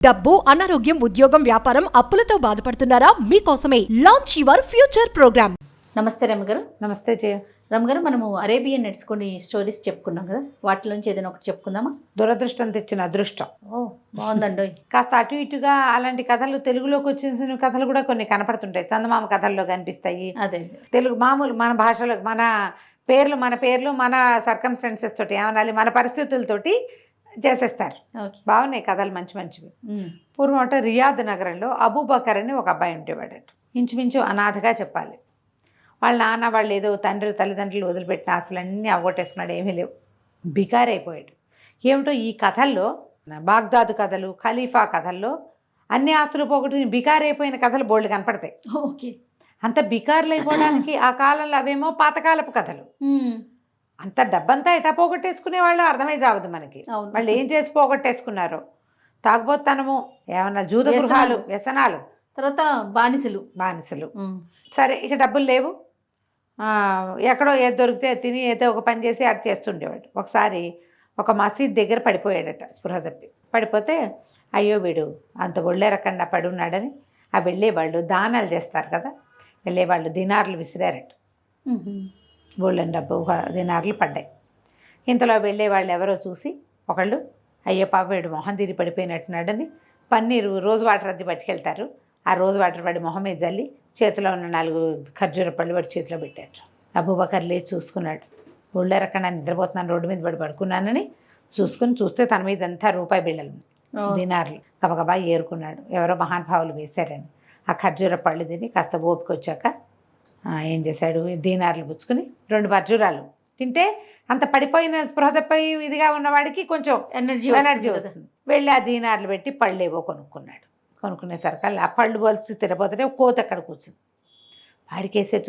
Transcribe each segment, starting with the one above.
డబ్బు, అనారోగ్యం, ఉద్యోగం, వ్యాపారం, అప్పులతో బాధపడుతున్నారా? మీకోసమే లాంచ్ యువర్ ఫ్యూచర్ ప్రోగ్రామ్. నమస్తే రమగారు. నమస్తే జయ. రమగారు, మనము అరేబియన్ నట్స్ కొన్ని స్టోరీస్ చెప్పుకున్నాం కదా, వాటిలోంచి ఏదైనా ఒకటి చెప్పుకుందామా? దురదృష్టం తెచ్చిన అదృష్టం. ఓ బాగుందండి. కాస్త అటు ఇటుగా అలాంటి కథలు తెలుగులోకి వచ్చిన కథలు కూడా కొన్ని కనపడుతుంటాయి. చందమామ కథల్లో కనిపిస్తాయి. అదే తెలుగు మామూలు మన భాషలో మన పేర్లు మన సర్కమ్స్టాన్సెస్ తోటి ఏమనాలి, మన పరిస్థితులతోటి చేసేస్తారు. బాగున్నాయి కథలు, మంచి మంచివి. పూర్వం రియాద్ నగరంలో అబూబకర్ అని ఒక అబ్బాయి ఉండేవాడట. ఇంచుమించు అనాథగా చెప్పాలి. వాళ్ళ నాన్న వాళ్ళు ఏదో తల్లిదండ్రులు వదిలిపెట్టిన ఆస్తులన్నీ అవగొట్టేసుకున్నాడు, ఏమీ లేవు, బికార్ అయిపోయాడు. ఏమిటో ఈ కథల్లో, బాగ్దాదు కథలు, ఖలీఫా కథల్లో అన్ని ఆస్తులు పోగొట్టుకుని బికార్ అయిపోయిన కథలు బోల్డ్ కనపడతాయి. ఓకే, అంత బికార్లు అయిపోవడానికి ఆ కాలంలో అవేమో పాతకాలపు కథలు. అంత డబ్బంతా ఎటా పోగొట్టేసుకునే వాళ్ళు అర్థమై జావదు మనకి. వాళ్ళు ఏం చేసి పోగొట్టేసుకున్నారో, తాగుబోతనము, ఏమన్నా జూద గృహాలు, వ్యసనాలు, తర్వాత బానిసలు. సరే, ఇక డబ్బులు లేవు, ఎక్కడో ఏది దొరికితే తిని ఏదో ఒక పని చేసి అటు చేస్తుండేవాడు. ఒకసారి ఒక మసీద్ దగ్గర పడిపోయాడట, స్పృహ తప్పి. పడిపోతే అయ్యో వీడు అంత ఒళ్ళేరకుండా పడున్నాడని ఆ వెళ్ళేవాళ్ళు దానాలు చేస్తారు కదా, వెళ్ళేవాళ్ళు దినార్లు విసిరారట. గోల్డెన్ డబ్బు దినార్లు పడ్డాయి. ఇంతలో వెళ్ళేవాళ్ళు ఎవరో చూసి ఒకళ్ళు, అయ్యో పాప వీడు మొహం తీరి పడిపోయినట్టున్నాడని పన్నీరు రోజు వాటర్ అద్దె పట్టుకెళ్తారు. ఆ రోజు వాటర్ పడి మొహం మీద జల్లి చేతిలో ఉన్న 4 ఖర్జూర పళ్ళు వాడి చేతిలో పెట్టారు. అబూబకర్ లేచి చూసుకున్నాడు. ఒళ్ళెరకుండా నిద్రపోతున్నాను, రోడ్డు మీద పడుకున్నానని చూస్తే తన మీద అంతా రూపాయి బిళ్ళలు, దినార్లు గబగబా ఏరుకున్నాడు. ఎవరో మహానుభావులు వేశారని ఆ ఖర్జూర పళ్ళు తిని కాస్త ఓపిక వచ్చాక ఏం చేశాడు, దీనార్లు పుచ్చుకుని 2 ఖర్జూరాలు తింటే అంత పడిపోయిన స్పృహ తప్పిపోయి ఇదిగా ఉన్నవాడికి కొంచెం ఎనర్జీ వస్తుంది. వెళ్ళి ఆ దీనార్లు పెట్టి పళ్ళు ఏవో కొనుక్కున్నాడు. కొనుక్కునేసరికి ఆ పళ్ళు పోల్చి తిరగపోతుంటే కోత ఎక్కడ కూర్చుంది. వాడికేసే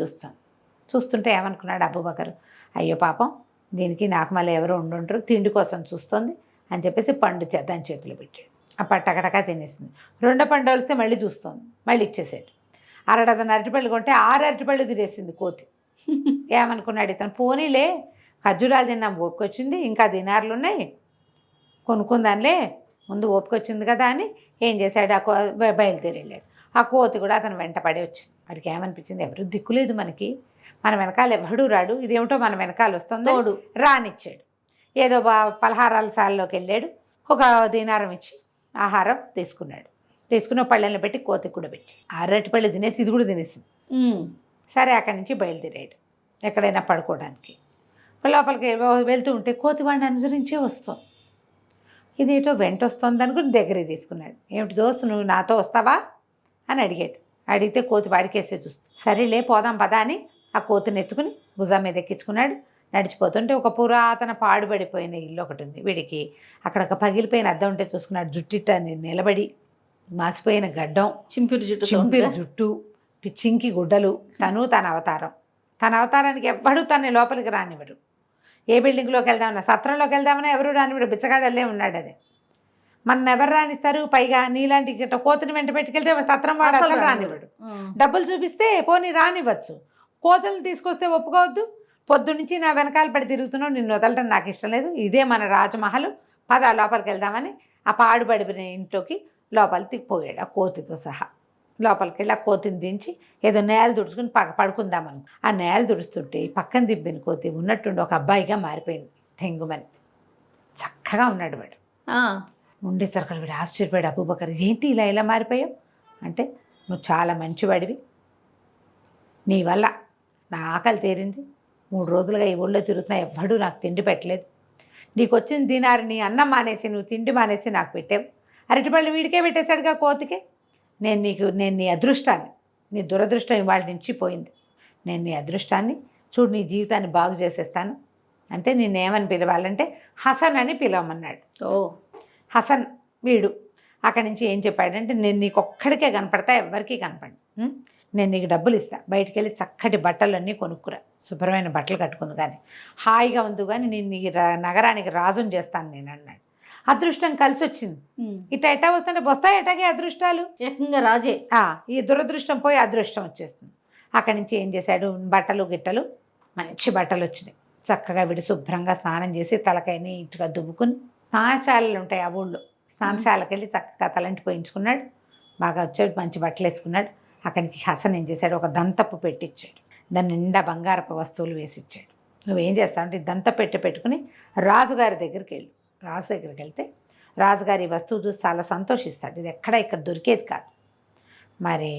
చూస్తుంటే ఏమనుకున్నాడు అబూబకర్, అయ్యో పాపం దీనికి నాకు మళ్ళీ ఎవరో ఉండుంటారు, తిండి కోసం చూస్తుంది అని చెప్పేసి పండు దాని చేతిలో పెట్టాడు. ఆ పట్టకటకా తినేసింది. 2 పండు వలిస్తే మళ్ళీ చూస్తుంది, మళ్ళీ ఇచ్చేసాడు. 6 డజన్ అరటిపళ్ళు కొంటే 6 అరటిపళ్ళు తినేసింది కోతి. ఏమనుకున్నాడు ఇతను, పోనీలే ఖర్జూరాలు తిన్నాం, ఓపిక వచ్చింది, ఇంకా దినార్లు ఉన్నాయి, కొనుక్కుందానిలే, ముందు ఓపిక వచ్చింది కదా అని ఏం చేశాడు, బయలుదేరి వెళ్ళాడు. ఆ కోతి కూడా అతను వెంట పడి వచ్చింది. వాడికి ఏమనిపించింది, ఎవరు దిక్కులేదు మనకి, మన వెనకాల ఎవడూ రాడు, ఇదేమిటో మన వెనకాల వస్తుందో రానిచ్చాడు. ఏదో పలహారాల సాల్లోకి వెళ్ళాడు. ఒక దీనారం ఇచ్చి ఆహారం తీసుకున్న పళ్ళెలను పెట్టి కోతి కూడా పెట్టి 6 అరటిపళ్ళు తినేసి ఇది కూడా తినేసింది. సరే, అక్కడి నుంచి బయలుదేరాడు ఎక్కడైనా పడుకోవడానికి. లోపలికి వెళ్తూ ఉంటే కోతి వాడిని అనుసరించే వస్తుంది. ఇదేటో వెంట వస్తుంది అనుకుని దగ్గరికి తీసుకున్నాడు. ఏమిటి దోస్తు, నువ్వు నాతో వస్తావా అని అడిగాడు. అడిగితే కోతి వాడికేసే చూస్తుంది. సరేలే పోదాం పదా అని ఆ కోతిని ఎత్తుకుని భుజం మీద ఎక్కించుకున్నాడు. నడిచిపోతుంటే ఒక పురాతన పాడుబడిపోయిన ఇల్లు ఒకటి ఉంది వీడికి. అక్కడ ఒక పగిలిపోయిన అద్దం ఉంటే చూసుకున్నాడు. జుట్టిట నిలబడి మాసిపోయిన గడ్డం, చింపిరి జుట్టు, చింకి గుడ్డలు, తన అవతారానికి ఎవ్వడూ తన లోపలికి రానివ్వడు. ఏ బిల్డింగ్లోకి వెళ్దామన్నా, సత్రంలోకి వెళ్దామన్నా ఎవరు రానివ్వడు, బిచ్చగాడల్లే ఉన్నాడు. అది మన ఎవరు రానిస్తారు, పైగా నీలాంటి కోతిని వెంట పెట్టుకెళ్తే సత్రం వాడు అసలు రానివ్వడు. డబ్బులు చూపిస్తే పోనీ రానివ్వచ్చు, కోతులను తీసుకొస్తే ఒప్పుకోవద్దు. పొద్దున్నుంచి నా వెనకాల పడి తిరుగుతున్నావు, నిన్ను వదలటం నాకు ఇష్టం లేదు, ఇదే మన రాజమహల్, పద లోపలికి వెళ్దామని ఆ పాడుబడిపోయిన ఇంట్లోకి లోపలికి పోయాడు ఆ కోతితో సహా. లోపలికి వెళ్ళి ఆ కోతిని దించి ఏదో నేల తుడుచుకుని పడుకుందామని ఆ నేల తుడుస్తుంటే పక్కన దింపిన కోతి ఉన్నట్టుండి ఒక అబ్బాయిగా మారిపోయింది. తెంగుమని చక్కగా ఉన్నాడు వాడు. ఉండేసరికి వీడు ఆశ్చర్యపోయాడు. అబూబకర్, ఏంటి ఇలా మారిపోయావు అంటే, నువ్వు చాలా మంచివాడివి, నీ వల్ల నా ఆకలి తీరింది, 3 రోజులుగా ఈ ఊళ్ళో తిరుగుతున్నా, ఎవ్వడూ నాకు తిండి పెట్టలేదు, నీకు వచ్చిన దినారు నీ అన్నం మానేసి నువ్వు తిండి మానేసి నాకు పెట్టావు, అరటిపళ్ళు వీడికే పెట్టేశాడుగా కోతికే, నేను నీ అదృష్టాన్ని, నీ దురదృష్టం ఇవాళ నుంచి పోయింది, నేను నీ అదృష్టాన్ని చూడు, నీ జీవితాన్ని బాగు చేసేస్తాను అంటే నిన్నేమని పిలవాలంటే హసన్ అని పిలవమన్నాడు. హసన్ వీడు అక్కడి నుంచి ఏం చెప్పాడంటే, నేను నీకు ఒక్కడికే కనపడతా, ఎవరికీ కనపడి, నేను నీకు డబ్బులు ఇస్తాను, బయటికి వెళ్ళి చక్కటి బట్టలన్నీ కొనుక్కురా, శుభ్రమైన బట్టలు కట్టుకుంది కానీ హాయిగా ఉంది, కానీ నేను ఈ నగరానికి రాజుని చేస్తాను నేను అన్నాడు. అదృష్టం కలిసి వచ్చింది. ఎటా వస్తుంటే వస్తాయి ఎటాగే అదృష్టాలు, ఏకంగా రాజే. ఈ దురదృష్టం పోయి అదృష్టం వచ్చేస్తుంది. అక్కడి నుంచి ఏం చేశాడు, బట్టలు గిట్టలు మంచి బట్టలు వచ్చినాయి. చక్కగా వీడు శుభ్రంగా స్నానం చేసి తలకాయని ఇటుగా దువ్వుకుని, స్నానశాలలు ఉంటాయి ఆ ఊళ్ళో, స్నానశాలకు వెళ్ళి చక్కగా తలంటి పోయించుకున్నాడు. బాగా వచ్చాడు, మంచి బట్టలు వేసుకున్నాడు. అక్కడి నుంచి హసన్ ఏం చేశాడు, ఒక దంతపు పెట్టిచ్చాడు. దాని నిండా బంగారపు వస్తువులు వేసిచ్చాడు. నువ్వేం చేస్తావంటే ఈ దంత పెట్టుకుని రాజుగారి దగ్గరికి వెళ్ళు. రాజు దగ్గరికి వెళ్తే రాజుగారి ఈ వస్తువు చూసి చాలా సంతోషిస్తాడు. ఇది ఎక్కడ ఇక్కడ దొరికేది కాదు. మరి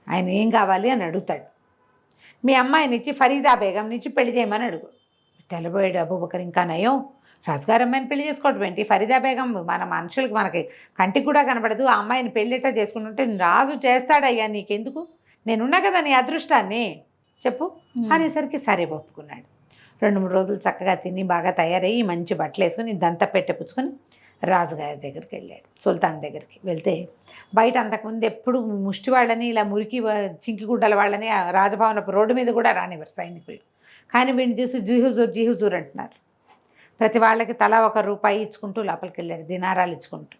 ఆయన ఏం కావాలి అని అడుగుతాడు. మీ అమ్మాయిని ఇచ్చి ఫరీదా బేగం నుంచి పెళ్లి చేయమని అడుగు. తెల్లబోయాడు అబూబకర్. ఇంకా నయం, రాజుగారి అమ్మాయిని పెళ్లి చేసుకోవడం ఏంటి? ఫరీదా బేగం మన మనుషులకి మనకి కంటికి కూడా కనబడదు. ఆ అమ్మాయిని పెళ్ళిట చేసుకుంటుంటే రాజు చేస్తాడయ్యా, నీకెందుకు, నేనున్నా కదా నీ అదృష్టాన్ని చెప్పు అనేసరికి సరే ఒప్పుకున్నాడు. 2-3 రోజులు చక్కగా తిని బాగా తయారయ్యి మంచి బట్టలు వేసుకుని దంత పుచ్చుకొని రాజుగారి దగ్గరికి వెళ్ళాడు. సుల్తాన్ దగ్గరికి వెళ్తే బయట అంతకుముందు ఎప్పుడు ముష్టి వాళ్ళని ఇలా మురికి చింకిగుడ్డల వాళ్ళని రాజభవనపు రోడ్డు మీద కూడా రానివ్వరు సైనికులు. కానీ వీడిని చూసి జీహుజూర్ అంటున్నారు. ప్రతి వాళ్ళకి తలా ₹1 ఇచ్చుకుంటూ లోపలికి వెళ్ళాడు, దినారాలు ఇచ్చుకుంటూ.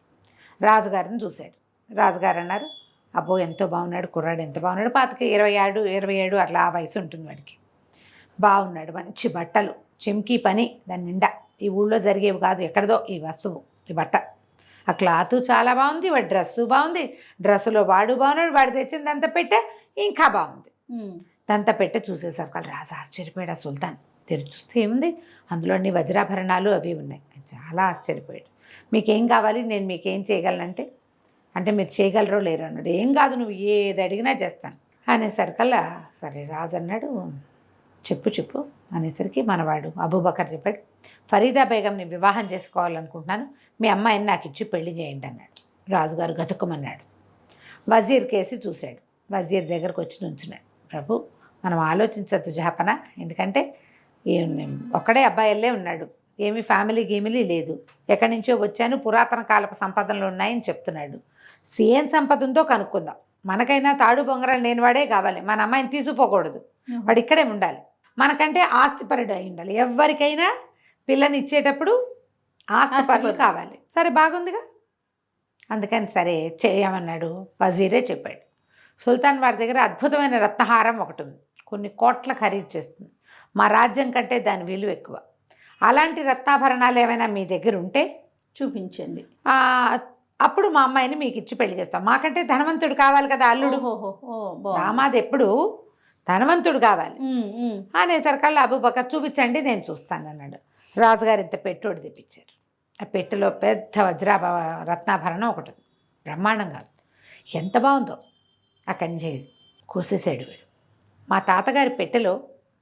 రాజుగారిని చూశాడు. రాజుగారు అన్నారు, అబ్బో ఎంతో బాగున్నాడు కుర్రాడు, ఎంత బాగున్నాడు, 27 అట్లా ఆ వయసు ఉంటుంది వాడికి. బాగున్నాడు, మంచి బట్టలు, చెంకీ పని దాని నిండా, ఈ ఊళ్ళో జరిగేవి కాదు, ఎక్కడదో ఈ వస్తువు, ఈ బట్ట, ఆ క్లాతు చాలా బాగుంది, వాడి డ్రెస్సు బాగుంది, డ్రెస్సులో వాడు బాగున్నాడు, వాడు తెచ్చిన దంత పెట్టె ఇంకా బాగుంది. దంత పెట్టె చూసేసరికి రాజు ఆశ్చర్యపోయాడు. ఆ సుల్తాన్ తెరిచి చూస్తే ఏముంది, అందులో అన్ని వజ్రాభరణాలు అవి ఉన్నాయి. చాలా ఆశ్చర్యపోయాడు. మీకేం కావాలి, నేను మీకేం చేయగలనంటే, అంటే మీరు చేయగలరో లేరు అన్నాడు. ఏం కాదు, నువ్వు ఏది అడిగినా చేస్తాను అనేసరికల్లా సరే రాజు అన్నాడు, చెప్పు అనేసరికి మనవాడు అబూబకర్ చెప్పాడు, ఫరీదా బేగంని వివాహం చేసుకోవాలనుకుంటున్నాను, మీ అమ్మాయిని నాకు ఇచ్చి పెళ్లి చేయండి అన్నాడు. రాజుగారు గతుక్కుమన్నాడు. వజీర్ కేసి చూశాడు. వజీర్ దగ్గరకు వచ్చి నుంచున్నాడు. ప్రభు, మనం ఆలోచించద్దు జహాపన, ఎందుకంటే ఒక్కడే అబ్బాయిల్లే ఉన్నాడు, ఏమి ఫ్యామిలీ గీమిలీ లేదు, ఎక్కడి నుంచో వచ్చాను, పురాతన కాలపు సంపదలు ఉన్నాయని చెప్తున్నాడు. ఏం సంపద ఉందో కనుక్కుందాం, మనకైనా తాడు బొంగరాలు లేని వాడే కావాలి, మన అమ్మాయిని తీసుకుపోకూడదు, వాడు ఇక్కడే ఉండాలి, మనకంటే ఆస్తిపరుడు అయి ఉండాలి. ఎవరికైనా పిల్లని ఇచ్చేటప్పుడు ఆస్తిపరులు కావాలి. సరే బాగుందిగా, అందుకని సరే చేయమన్నాడు. వజీరే చెప్పాడు. సుల్తాన్ వారి దగ్గర అద్భుతమైన రత్నహారం ఒకటి ఉంది, కొన్ని కోట్ల ఖరీదు చేస్తుంది, మా రాజ్యం కంటే దాని విలువ ఎక్కువ. అలాంటి రత్నాభరణాలు ఏమైనా మీ దగ్గర ఉంటే చూపించండి, అప్పుడు మా అమ్మాయిని మీకు ఇచ్చి పెళ్లి చేస్తాం. మాకంటే ధనవంతుడు కావాలి కదా అల్లుడు, దామాది ఎప్పుడు ధనవంతుడు కావాలి అనేసరికల్లా అబూబకర్ చూపించండి నేను చూస్తాను అన్నాడు. రాజుగారు ఇంత పెట్టోడు తెప్పించారు. ఆ పెట్టెలో పెద్ద రత్నాభరణం ఒకటి, బ్రహ్మాండం కాదు, ఎంత బాగుందో. అక్కడి నుంచి కోసేసాడు వీడు. మా తాతగారి పెట్టెలో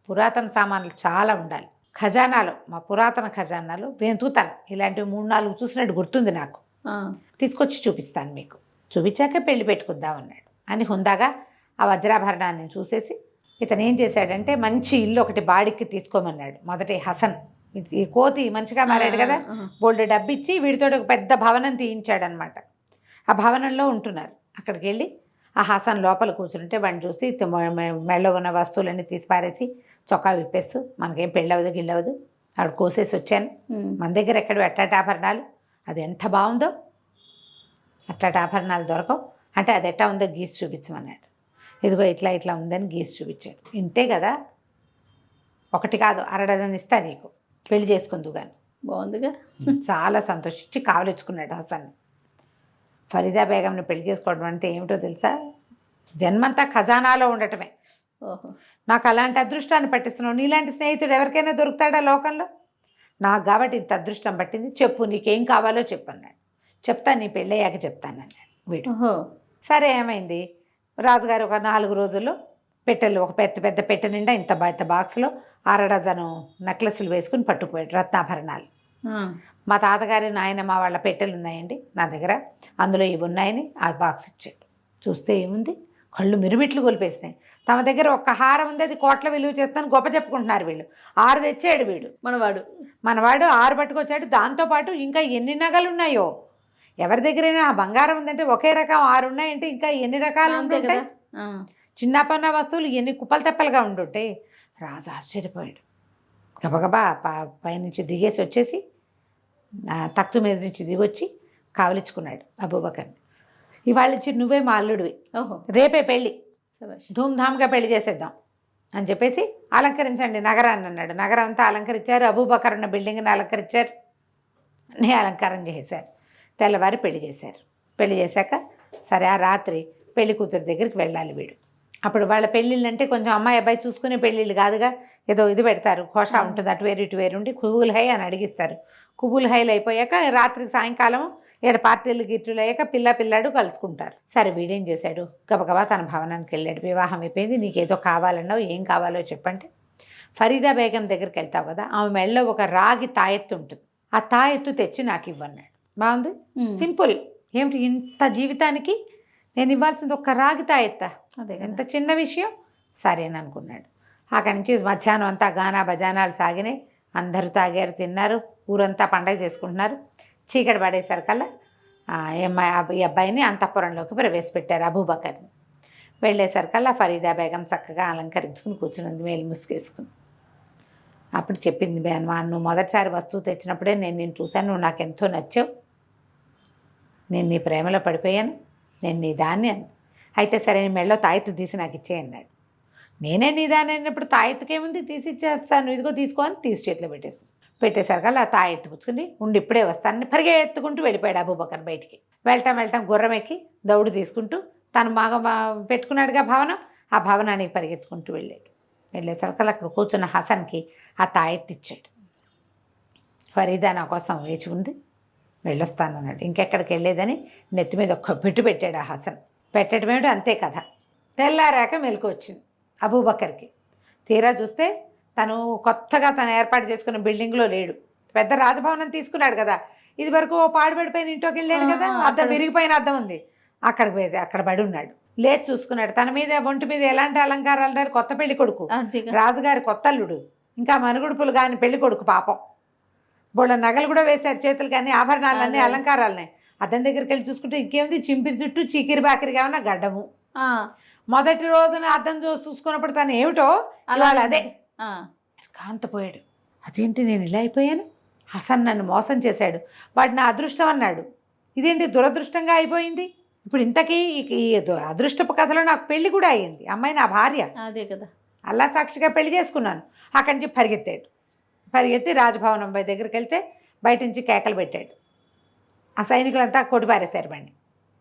పురాతన సామాన్లు చాలా ఉండాలి, ఖజానాలో, మా పురాతన ఖజానాలో వెతుకుతాను, ఇలాంటివి 3-4 చూసినట్టు గుర్తుంది నాకు, తీసుకొచ్చి చూపిస్తాను మీకు, చూపించాక పెళ్లి పెట్టుకుందామన్నాడు అని హుందాగా ఆ వజ్రాభరణాన్ని చూసేసి ఇతను ఏం చేశాడంటే మంచి ఇల్లు ఒకటి బాడికి తీసుకోమన్నాడు. మొదటి హసన్, ఈ కోతి మంచిగా మారాడు కదా, బోల్డ్ డబ్బు ఇచ్చి వీడితో ఒక పెద్ద భవనం తీయించాడనమాట. ఆ భవనంలో ఉంటున్నారు. అక్కడికి వెళ్ళి ఆ హసన్ లోపల కూర్చుంటే వాడిని చూసి మెళ్ళో ఉన్న వస్తువులన్నీ తీసి పారేసి చొక్కా విప్పేస్తూ, మనకేం పెళ్ళవదు గిల్లవదు, ఆవిడ కోసేసి వచ్చాను, మన దగ్గర ఎక్కడ అట్లాంటి ఆభరణాలు, అది ఎంత బాగుందో, అట్లాంటి ఆభరణాలు దొరకవు అంటే అది ఎట్టా ఉందో గీసి చూపించమన్నాడు. ఇదిగో ఇట్లా ఉందని గీసి చూపించాడు. ఇంతే కదా, ఒకటి కాదు 6 డజన్ ఇస్తా నీకు, పెళ్లి చేసుకుందు కానీ. బాగుందిగా. చాలా సంతోషించి కావలించుకున్నాడు హసన్. ఫరీదా బేగంని పెళ్లి చేసుకోవడం అంటే ఏమిటో తెలుసా, జన్మంతా ఖజానాలో ఉండటమే. నాకు అలాంటి అదృష్టాన్ని పట్టిస్తున్నావు, నీలాంటి స్నేహితుడు ఎవరికైనా దొరుకుతాడా లోకంలో, నాకు కాబట్టి ఇంత అదృష్టం పట్టింది, చెప్పు నీకేం కావాలో చెప్పన్నాడు. చెప్తా, నీ పెళ్ళయ్యాక చెప్తానన్నాడు వీడు. సరే ఏమైంది, రాజుగారు ఒక 4 రోజుల్లో పెట్టెలు, ఒక పెద్ద పెట్టె నిండా ఇంత బాక్స్లో 6 డజను నెక్లెస్లు వేసుకుని పట్టుకుపోయాడు, రత్నాభరణాలు. మా తాతగారి నాయనమ్మ వాళ్ళ పెట్టెలు ఉన్నాయండి నా దగ్గర, అందులో ఇవి ఉన్నాయని ఆ బాక్స్ ఇచ్చాడు. చూస్తే ఏముంది, కళ్ళు మిరుమిట్లు కొలిపేసినాయి. తమ దగ్గర ఒక్క హారం ఉంది, అది కోట్ల విలువ చేస్తాను గొప్ప చెప్పుకుంటున్నారు వీళ్ళు. 6 తెచ్చాడు వీడు, మనవాడు 6 పట్టుకొచ్చాడు. దాంతోపాటు ఇంకా ఎన్ని నగలు ఉన్నాయో, ఎవరి దగ్గరైనా ఆ బంగారం ఉందంటే ఒకే రకం 6 ఉన్నాయంటే ఇంకా ఎన్ని రకాలు ఉంటాయి, చిన్నపన్న వస్తువులు ఎన్ని కుప్పలు తెప్పలుగా ఉండుంటాయి. రాజు ఆశ్చర్యపోయాడు. గబగబా పైనుంచి దిగేసి వచ్చేసి తక్తు మీద నుంచి దిగొచ్చి కావలించుకున్నాడు అబూబకర్ని. ఇవాళ ఇచ్చి నువ్వే మా అల్లుడివి, రేపే పెళ్ళి, ధూమ్ధామ్గా పెళ్లి చేసేద్దాం అని చెప్పేసి అలంకరించండి నగరాన్ని అన్నాడు. నగరం అంతా అలంకరించారు, అబూబకర్ ఉన్న బిల్డింగ్ని అలంకరించారు, అన్నీ అలంకారం చేశారు. తెల్లవారి పెళ్లి చేశారు. పెళ్లి చేశాక సరే ఆ రాత్రి పెళ్లి కూతురు దగ్గరికి వెళ్ళాలి వీడు. అప్పుడు వాళ్ళ పెళ్ళిళ్ళు అంటే కొంచెం అమ్మాయి అబ్బాయి చూసుకునే పెళ్ళిళ్ళు కాదుగా, ఏదో ఇది పెడతారు, కోషా ఉంటుంది, అటు వేరు ఇటు వేరు ఉండి కుబుల్ హై అని అడిగిస్తారు. కుబుల్ హైలు అయిపోయాక రాత్రికి సాయంకాలం ఏడు పార్టీలు గిట్టులు అయ్యాక పిల్లాడు కలుసుకుంటారు. సరే వీడేం చేశాడు, గబగబా తన భవనానికి వెళ్ళాడు. వివాహం అయిపోయింది, నీకేదో కావాలన్నావు, ఏం కావాలో చెప్పంటే ఫరీదా బేగం దగ్గరికి వెళ్తావు కదా, ఆమె మెళ్ళలో ఒక రాగి తాయెత్తు ఉంటుంది, ఆ తాయెత్తు తెచ్చి నాకు ఇవ్వన్నాడు. బాగుంది, సింపుల్. ఏమిటి ఇంత జీవితానికి నేను ఇవ్వాల్సింది ఒక్క రాగి తాయెత్తా, అదే ఎంత చిన్న విషయం. సరేననుకున్నాడు. అక్కడి నుంచి మధ్యాహ్నం అంతా గానా బజానాలు సాగినాయి, అందరూ తాగారు, తిన్నారు, ఊరంతా పండగ చేసుకుంటున్నారు. చీకటి పడేసరికల్లా ఈ అబ్బాయిని అంతఃపురంలోకి ప్రవేశపెట్టారు, అబూబకర్ని. వెళ్ళేసరికల్లా ఫరీదా బేగం చక్కగా అలంకరించుకుని కూర్చున్నది, మేలు ముసుగేసుకుని. అప్పుడు చెప్పింది, నువ్వు మొదటిసారి వస్తువు తెచ్చినప్పుడే నేను నిన్ను చూశాను, నువ్వు నాకు ఎంతో నచ్చావు, నేను నీ ప్రేమలో పడిపోయాను, నేను నీ దాన్ని అంది. అయితే సరే నీ మెళ్ళలో తాయెత్తు తీసి నాకు ఇచ్చేయన్నాడు. నేనే నీ దాన్ని అన్నప్పుడు తాయెత్తుకేముంది, తీసి ఇచ్చేస్తాను, ఇదిగో తీసుకో అని తీసి చేతిలో పెట్టేసరికల్లా ఆ తాయెత్తు పుచ్చుకుని ఉండి ఇప్పుడే వస్తానని పరిగెత్తుకుంటూ వెళ్ళిపోయాడు అబూబకర్ బయటికి. వెళ్ళటం గుర్రం ఎక్కి దౌడు తీసుకుంటూ తను బాగా పెట్టుకున్నాడుగా భవనం, ఆ భవనానికి పరిగెత్తుకుంటూ వెళ్ళేసరికల్లా అక్కడ కూర్చున్న హసన్కి ఆ తాయెత్తు ఇచ్చాడు. ఫరీదా నా కోసం వేచి ఉంది, వెళ్ళొస్తానన్నాడు. ఇంకెక్కడికి వెళ్ళేదని నెత్తి మీద ఒక్క బిట్టు పెట్టాడు ఆ హసన్. పెట్టడం ఏమిటో అంతే కథ. తెల్లారాక మెలకు వచ్చింది అబూబకర్కి. తీరా చూస్తే తను కొత్తగా తను ఏర్పాటు చేసుకున్న బిల్డింగ్లో లేడు, పెద్ద రాజభవనం తీసుకున్నాడు కదా, ఇది వరకు ఓ పాడుపడిపోయిన ఇంట్లోకి వెళ్ళాడు కదా, అద్దం విరిగిపోయిన అద్దం ఉంది, అక్కడ పడి ఉన్నాడు. లేచి చూసుకున్నాడు, తన మీద ఒంటి మీద ఎలాంటి అలంకారాలు ఉన్నారు, కొత్త పెళ్లి కొడుకు, రాజుగారి కొత్త అల్లుడు, ఇంకా మనుగుడుపులు కానీ పెళ్లి కొడుకు పాపం. బోళ్ళ నగలు కూడా వేశారు చేతులు, కానీ ఆభరణాలన్నీ అలంకారాలనే. అద్దం దగ్గరికి వెళ్ళి చూసుకుంటే ఇంకేముంది, చింపిరి చుట్టూ చీకిరి బాకిరిగా ఉన్న గడ్డము. మొదటి రోజున అద్దం చూసుకున్నప్పుడు తను ఏమిటో అలా అదే కాంతపోయాడు. అదేంటి నేను ఇలా అయిపోయాను, హసన్ నన్ను మోసం చేశాడు, వాడు నా అదృష్టం అన్నాడు, ఇదేంటి దురదృష్టంగా అయిపోయింది. ఇప్పుడు ఇంతకీ ఈ అదృష్టపు కథలో నాకు పెళ్లి కూడా అయ్యింది, అమ్మాయి నా భార్య, అదే కదా, అల్లా సాక్షిగా పెళ్లి చేసుకున్నాను. అక్కడి నుంచి పరిగెత్తి రాజభవనం దగ్గరికి వెళ్తే బయట నుంచి కేకలు పెట్టాడు. ఆ సైనికులంతా కొట్టిపారేశారు బండి.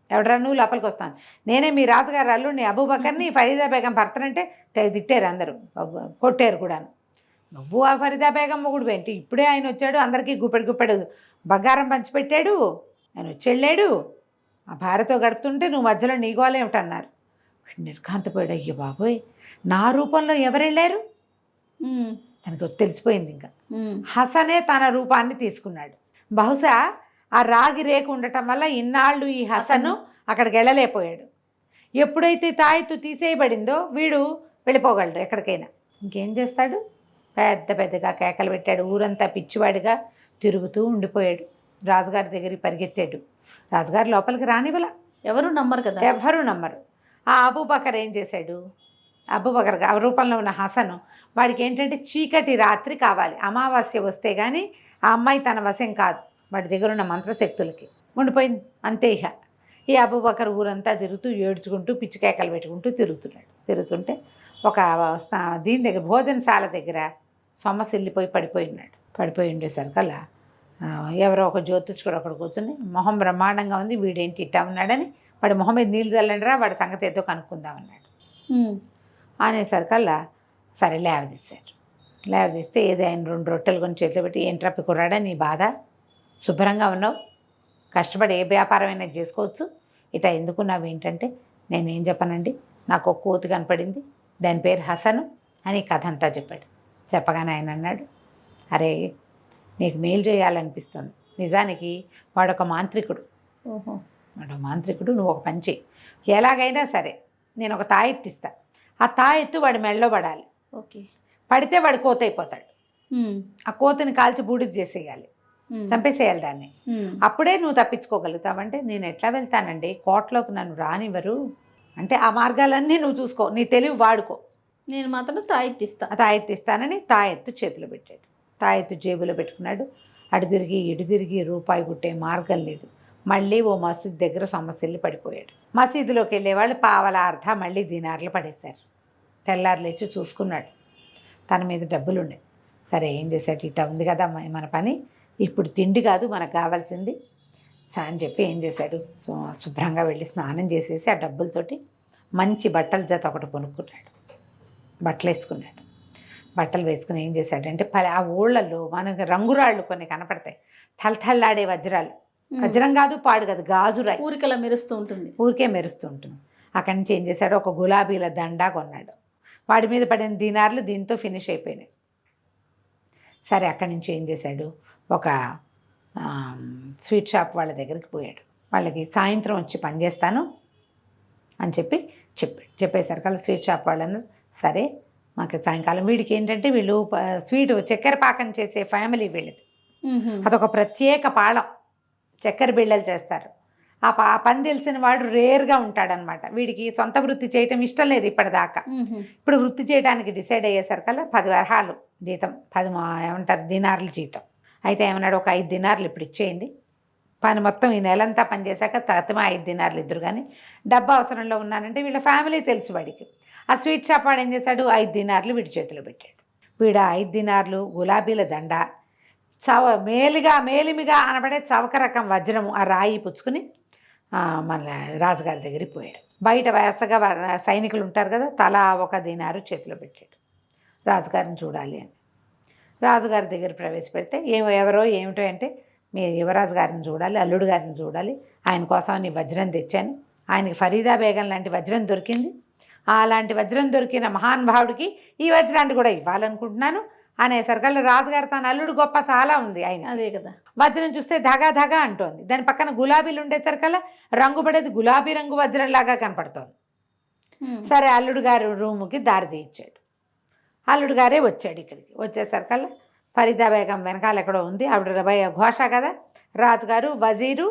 ఎవడరా నువ్వు, లోపలికి వస్తాను, నేనే మీ రాజుగారు అల్లుడిని అబూబకర్ని, ఫరీదా బేగం భర్తనంటే తిట్టారు అందరూ, కొట్టారు కూడాను. నువ్వు ఆ ఫరీదా బేగం మొగుడు ఏంటి, ఇప్పుడే ఆయన వచ్చాడు, అందరికీ గుప్పెడు బంగారం పంచిపెట్టాడు, ఆయన వచ్చెళ్ళాడు, ఆ భార్యతో గడుపుతుంటే నువ్వు మధ్యలో నీగోలేమిటన్నారు. నిర్ఘాంతపోయాడు. అయ్యో బాబోయ్, నా రూపంలో ఎవరు వెళ్ళారు, తనకు తెలిసిపోయింది. ఇంకా హసనే తన రూపాన్ని తీసుకున్నాడు. బహుశా ఆ రాగి రేకు ఉండటం వల్ల ఇన్నాళ్ళు ఈ హసను అక్కడికి వెళ్ళలేకపోయాడు. ఎప్పుడైతే తాయెత్తు తీసేయబడిందో వీడు వెళ్ళిపోగలడు ఎక్కడికైనా. ఇంకేం చేస్తాడు, పెద్దగా కేకలు పెట్టాడు, ఊరంతా పిచ్చివాడిగా తిరుగుతూ ఉండిపోయాడు. రాజుగారి దగ్గరికి పరిగెత్తాడు. రాజుగారు లోపలికి రానివ్వల, ఎవరు నమ్మరు కదా, ఎవరు నమ్మరు. ఆ అబూబకర్ ఏం చేశాడు, అబూబకర్ ఆ రూపంలో ఉన్న హసను వాడికి ఏంటంటే చీకటి రాత్రి కావాలి, అమావాస్య వస్తే కానీ ఆ అమ్మాయి తన వశం కాదు, వాడి దగ్గర ఉన్న మంత్రశక్తులకి ఉండిపోయింది. అంతే. ఇక ఈ అబూబకర్ ఊరంతా తిరుగుతూ ఏడ్చుకుంటూ పిచ్చికేకలు పెట్టుకుంటూ తిరుగుతుంటే ఒక దీని దగ్గర భోజనశాల దగ్గర సొమ్మసిల్లిపోయి పడిపోయి ఉండేసరికల్లా ఎవరో ఒక జ్యోతిష్కుడు అక్కడ కూర్చొని, మొహం బ్రహ్మాండంగా ఉంది, వీడేంటి ఇట్టా ఉన్నాడని, వాడి మొహం మీద నీళ్ళు చల్లండిరా, వాడి సంగతి ఏదో కనుక్కుందామన్నాడు. అనేసరికల్లా సరే లేవదీస్తే ఏదో ఆయన 2 రొట్టెలు కొని చేతిలో పెట్టి, ఏంట్రా కుర్రాడా నీ బాధ, శుభ్రంగా ఉన్నావు, కష్టపడి ఏ వ్యాపారమైనా చేసుకోవచ్చు, ఇట్లా ఎందుకున్నావు ఏంటంటే, నేనేం చెప్పనండి, నాకు ఒక కోతి కనపడింది, దాని పేరు హసను అని కథ అంతా చెప్పాడు. చెప్పగానే ఆయన అన్నాడు, అరే నీకు మేలు చేయాలనిపిస్తుంది, నిజానికి వాడొక మాంత్రికుడు, నువ్వు ఒక పని చెయ్యి, ఎలాగైనా సరే నేను ఒక తాయెత్తు ఇస్తా, ఆ తాయెత్తు వాడి మెళ్ళలో పడాలి, ఓకే, పడితే వాడు కోత అయిపోతాడు, ఆ కోతిని కాల్చి బూడిద చేసేయాలి, చంపేసేయాలి దాన్ని, అప్పుడే నువ్వు తప్పించుకోగలుగుతావంటే, నేను ఎట్లా వెళ్తానండి, కోటలోకి నన్ను రానివ్వరు అంటే, ఆ మార్గాలన్నీ నువ్వు చూసుకో, నీ తెలివి వాడుకో, నేను మాత్రం తాయెత్తిస్తానని తాయెత్తు చేతిలో పెట్టాడు. తాయెత్తు జేబులో పెట్టుకున్నాడు. అటు తిరిగి ఇటు తిరిగి రూపాయి పుట్టే మార్గం లేదు. మళ్ళీ ఓ మసీదు దగ్గర సొమ్మసిల్లి పడిపోయాడు. మసీదులోకి వెళ్ళేవాళ్ళు పావల అర్ధ మళ్ళీ దీనార్లు పడేశారు. తెల్లారు లేచి చూసుకున్నాడు, తన మీద డబ్బులు ఉన్నాయి. సరే ఏం చేశాడు, ఇట్లా ఉంది కదా మన పని, ఇప్పుడు తిండి కాదు మనకు కావాల్సింది, అని చెప్పి ఏం చేశాడు, శుభ్రంగా వెళ్ళి స్నానం చేసేసి ఆ డబ్బులతోటి మంచి బట్టల జత ఒకటి కొనుక్కున్నాడు. బట్టలు వేసుకున్నాడు. బట్టలు వేసుకుని ఏం చేశాడంటే ఆ ఊళ్ళల్లో మనకి రంగురాళ్ళు కొన్ని కనపడతాయి, తలతళ్ళాడే వజ్రాలు. వజ్రం కాదు, పాడు కాదు, గాజురాయి. ఊరికలా మెరుస్తూ ఉంటుంది. ఊరికే మెరుస్తూ ఉంటుంది. అక్కడి నుంచి ఏం చేశాడు, ఒక గులాబీల దండా కొన్నాడు. వాడి మీద పడిన దీనార్లు దీంతో ఫినిష్ అయిపోయినాయి. సరే అక్కడి నుంచి ఏం చేశాడు, ఒక స్వీట్ షాప్ వాళ్ళ దగ్గరికి పోయాడు. వాళ్ళకి సాయంత్రం వచ్చి పనిచేస్తాను అని చెప్పేసరికి వాళ్ళ స్వీట్ షాప్ వాళ్ళను, సరే మాకు సాయంకాలం, వీడికి ఏంటంటే వీళ్ళు స్వీట్ చక్కెర పాకం చేసే ఫ్యామిలీ వీళ్ళది. అదొక ప్రత్యేక పాళం, చక్కెర బిళ్ళలు చేస్తారు. ఆ పని తెలిసిన వాడు రేర్గా ఉంటాడనమాట. వీడికి సొంత వృత్తి చేయటం ఇష్టం లేదు ఇప్పటిదాకా. ఇప్పుడు వృత్తి చేయడానికి డిసైడ్ అయ్యేసరికల్లా 10 వరహాలు జీతం, 10 దినార్లు జీతం. అయితే ఏమన్నాడు, ఒక 5 దినార్లు ఇప్పుడు ఇచ్చేయండి, పని మొత్తం ఈ నెలంతా పనిచేశాక తమ 5 దినార్లు ఇద్దరు, కానీ డబ్బు అవసరంలో ఉన్నానంటే వీళ్ళ ఫ్యామిలీ తెలుసు వాడికి. ఆ స్వీట్ షాప్ వాడు ఏం చేశాడు, 5 దినార్లు వీడి చేతిలో పెట్టాడు. వీడు 5 దినార్లు, గులాబీల దండ, మేలిమిగా అనబడే చవక రకం వజ్రము, ఆ రాయి పుచ్చుకుని మన రాజుగారి దగ్గరికి పోయాడు. బయట వరుసగా సైనికులు ఉంటారు కదా, తలా 1 దినారు చేతిలో పెట్టాడు. రాజుగారిని చూడాలి అని రాజుగారి దగ్గర ప్రవేశపెడితే ఎవరో ఏమిటో అంటే, మీ యువరాజు గారిని చూడాలి, అల్లుడు గారిని చూడాలి, ఆయన కోసం నీ వజ్రం తెచ్చాను, ఆయనకి ఫరీదా బేగం లాంటి వజ్రం దొరికింది, అలాంటి వజ్రం దొరికిన మహానుభావుడికి ఈ వజ్రాన్ని కూడా ఇవ్వాలనుకుంటున్నాను అనేసరికల్లా రాజుగారు తన అల్లుడు గొప్ప చాలా ఉంది ఆయన. అదే కదా, వజ్రం చూస్తే ధగా ధగా అంటోంది. దాని పక్కన గులాబీలు ఉండేసరికల్లా రంగు పడేది గులాబీ రంగు వజ్రంలాగా కనపడుతోంది. సరే అల్లుడు గారు రూముకి దారి తీయించాడు. అల్లుడు గారే వచ్చాడు. ఇక్కడికి వచ్చేసరికల్లా ఫరీదా బేగం వెనకాల ఎక్కడో ఉంది, ఆవిడ ఘోష కదా, రాజుగారు, వజీరు,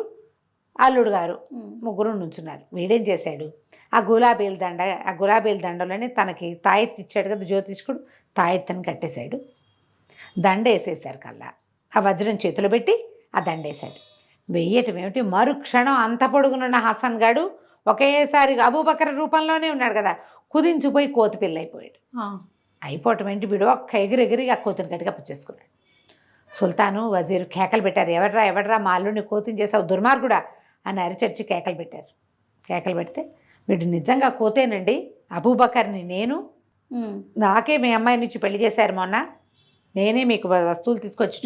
అల్లుడు గారు ముగ్గురు నుంచున్నారు. వీడేం చేశాడు, ఆ గులాబీల దండలోనే తనకి తాయెత్తు ఇచ్చాడు కదా జ్యోతిష్కుడు, తాయెత్తుని కట్టేశాడు. దండ వేసేసరికల్లా ఆ వజ్రం చేతిలో పెట్టి ఆ దండ వేశాడు. వెయ్యటం ఏమిటి, మరుక్షణం అంత పొడుగునున్న హసన్ గాడు ఒకేసారి అబూబకర్ రూపంలోనే ఉన్నాడు కదా, కుదించిపోయి కోతి పిల్ల అయిపోయాడు. అయిపోవటం ఏంటి, వీడు ఒక్క ఎగిరెగిరి ఆ కోతిని గట్టిగా పుచ్చేసుకున్నాడు. సుల్తాను, వజీరు కేకలు పెట్టారు, ఎవడ్రా మా అల్లుడిని కోతిని చేసావు దుర్మార్గుడా అని అరిచర్చి కేకలు పెట్టారు. కేకలు పెడితే వీడు నిజంగా కోతేనండి, అబూబకర్ని నేను, నాకే మీ అమ్మాయి నుంచి పెళ్లి చేశారు మొన్న, నేనే మీకు వస్తువులు తీసుకొచ్చి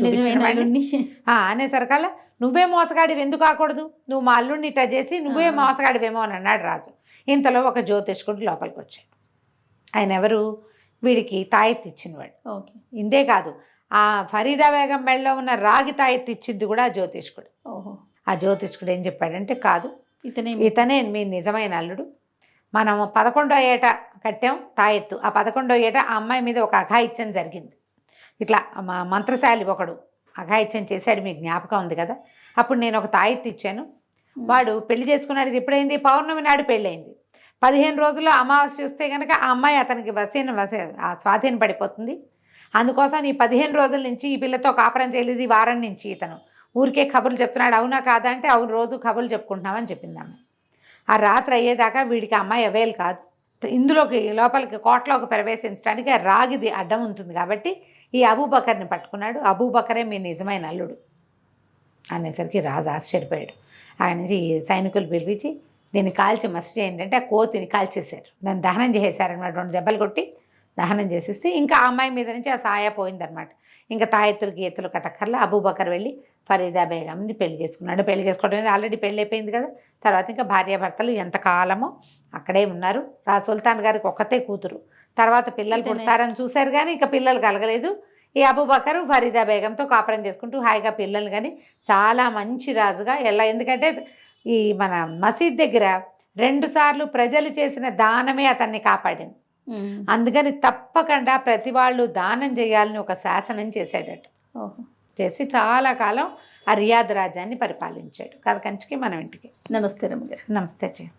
అనేసరికల్లా నువ్వే మోసగాడివి ఎందుకు కాకూడదు, నువ్వు మా అల్లుడిని ఇట్లా చేసి నువ్వే మోసగాడివేమో అని అన్నాడు రాజు. ఇంతలో ఒక జ్యోతిష్కుడు లోపలికి వచ్చాడు. ఆయన ఎవరు, వీడికి తాయెత్తు ఇచ్చినవాడు. ఓకే, ఇంతే కాదు, ఆ ఫరీదా బేగం మెడలో ఉన్న రాగి తాయెత్తు ఇచ్చింది కూడా ఆ జ్యోతిష్కుడు. ఓహో, ఆ జ్యోతిష్కుడు ఏం చెప్పాడంటే, కాదు ఇతనే మీ నిజమైన అల్లుడు, మనం 11వ ఏట కట్టాం తాయెత్తు, ఆ 11వ ఏట ఆ అమ్మాయి మీద ఒక అఘాయిత్యం జరిగింది, ఇట్లా మా మంత్రశాలి ఒకడు అఘాయిత్యం చేశాడు, మీకు జ్ఞాపకం ఉంది కదా, అప్పుడు నేను ఒక తాయెత్తు ఇచ్చాను, వాడు పెళ్లి చేసుకున్నాడు, ఇది ఎప్పుడైంది, పౌర్ణమి నాడు పెళ్ళయింది, 15 రోజుల్లో అమావాస్య చూస్తే కనుక ఆ అమ్మాయి అతనికి స్వాధీనం పడిపోతుంది, అందుకోసం ఈ 15 రోజుల నుంచి ఈ పిల్లతో కాపురం చేయలేదు, ఈ వారం నుంచి ఇతను ఊరికే కబుర్లు చెప్తున్నాడు, అవునా కాదా అంటే అవును, రోజు కబుర్లు చెప్పుకుంటున్నామని చెప్పిందాము. ఆ రాత్రి అయ్యేదాకా వీడికి అమ్మాయి అవైల్ కాదు, ఇందులోకి లోపలికి కోటలోకి ప్రవేశించడానికి ఆ రాగిది అడ్డం ఉంటుంది కాబట్టి ఈ అబూబకర్ని పట్టుకున్నాడు, అబూబకరే మీ నిజమైన అల్లుడు అనేసరికి రాజు ఆశ్చర్యపోయాడు. ఆయన నుంచి సైనికులు పిలిపించి దీన్ని కాల్చి మస్ట్ ఏంటంటే ఆ కోతిని కాల్చేశారు, దాన్ని దహనం చేసేసారనమాట, 2 దెబ్బలు కొట్టి దహనం చేసేస్తే ఇంకా ఆ అమ్మాయి మీద నుంచి ఆ సాయ పోయిందనమాట. ఇంకా తాయెత్తులు గీతలు కట్టక్కర్లా అబూబకర్ వెళ్ళి ఫరీదా బేగంని పెళ్లి చేసుకున్నాడు. పెళ్లి చేసుకోవడం ఆల్రెడీ పెళ్ళి అయిపోయింది కదా, తర్వాత ఇంకా భార్యాభర్తలు ఎంతకాలమో అక్కడే ఉన్నారు. సుల్తాన్ గారికి ఒక్కతే కూతురు, తర్వాత పిల్లలు పుడతారని చూశారు కానీ ఇంకా పిల్లలు కలగలేదు. ఈ అబూబకర్ ఫరీదా బేగంతో కాపురం చేసుకుంటూ హాయిగా పిల్లలు కానీ చాలా మంచి రాజుగా ఎందుకంటే ఈ మన మసీద్ దగ్గర 2 సార్లు ప్రజలు చేసిన దానమే అతన్ని కాపాడింది. అందుకని తప్పకుండా ప్రతి వాళ్ళు దానం చేయాలని ఒక శాసనం చేశాడట. చేసి చాలా కాలం ఆ రియాద్ రాజ్యాన్ని పరిపాలించాడు. కథ కంచికి మనం ఇంటికి. నమస్తే రమ్మ గారు. నమస్తే చెయ్యి.